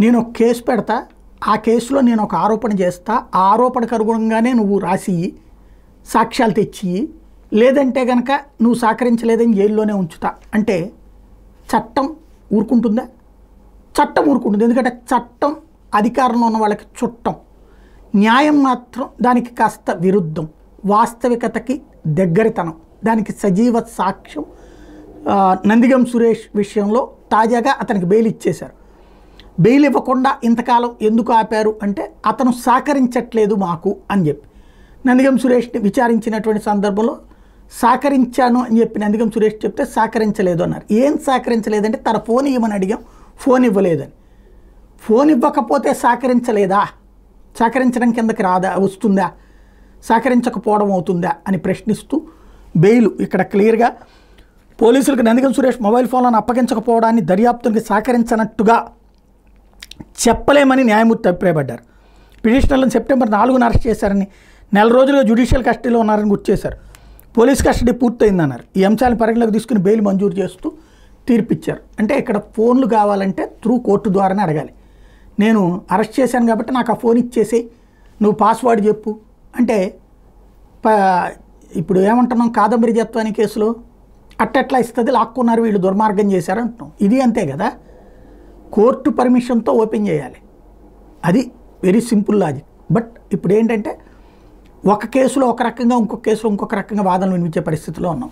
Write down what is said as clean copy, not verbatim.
నేను ఒక కేసు పెడతా, ఆ కేసులో నేను ఒక ఆరోపణ చేస్తా, ఆ ఆరోపణకు అనుగుణంగానే నువ్వు రాసి సాక్ష్యాలు తెచ్చి, లేదంటే కనుక నువ్వు సహకరించలేదని జైల్లోనే ఉంచుతా అంటే చట్టం ఊరుకుంటుందా? చట్టం ఊరుకుంటుంది. ఎందుకంటే చట్టం అధికారంలో ఉన్న వాళ్ళకి చుట్టం, న్యాయం మాత్రం దానికి కాస్త విరుద్ధం, వాస్తవికతకి దగ్గరితనం, దానికి సజీవ సాక్ష్యం. నందిగం సురేష్ విషయంలో తాజాగా అతనికి బెయిల్ ఇచ్చేశారు. బెయిల్ ఇవ్వకుండా ఇంతకాలం ఎందుకు ఆపారు అంటే అతను సహకరించట్లేదు మాకు అని చెప్పి నందిగం సురేష్ని విచారించినటువంటి సందర్భంలో సహకరించాను అని చెప్పి నందిగం సురేష్ చెప్తే సహకరించలేదు అన్నారు. ఏం సహకరించలేదంటే తన ఫోన్ ఇవ్వమని అడిగాం, ఫోన్ ఇవ్వలేదని. ఫోన్ ఇవ్వకపోతే సహకరించలేదా? సహకరించడం కిందకి రాదా, వస్తుందా? సహకరించకపోవడం అవుతుందా అని ప్రశ్నిస్తూ బెయిల్ ఇక్కడ క్లియర్గా పోలీసులకు నందిగం సురేష్ మొబైల్ ఫోన్లను అప్పగించకపోవడాన్ని దర్యాప్తునికి సహకరించనట్టుగా చెప్పలేమని న్యాయమూర్తి అభిప్రాయపడ్డారు. పిటిషనర్లను సెప్టెంబర్ 4న అరెస్ట్ చేశారని, నెల రోజులుగా జ్యుడిషియల్ కస్టడీలో ఉన్నారని గుర్తు చేశారు. పోలీస్ కస్టడీ పూర్తయిందన్నారు. ఈ అంశాలను పరిగణలోకి తీసుకుని బెయిల్ మంజూరు చేస్తూ తీర్పిచ్చారు. అంటే ఇక్కడ ఫోన్లు కావాలంటే త్రూ కోర్టు ద్వారానే అడగాలి. నేను అరెస్ట్ చేశాను కాబట్టి నాకు ఆ ఫోన్ ఇచ్చేసి నువ్వు పాస్వర్డ్ చెప్పు అంటే ఇప్పుడు ఏమంటున్నాం, కాదంబరి జత్వాని కేసులో అట్టెట్లా ఇస్తుంది, లాక్కున్నారు వీళ్ళు దుర్మార్గం చేశారు అంటున్నాం. ఇది అంతే కదా, కోర్టు పర్మిషన్తో ఓపెన్ చేయాలి. అది వెరీ సింపుల్ లాజిక్. బట్ ఇప్పుడు ఏంటంటే ఒక కేసులో ఒక రకంగా, ఇంకొక కేసులో ఇంకొక రకంగా వాదనలు వినిపించే పరిస్థితిలో ఉన్నాం.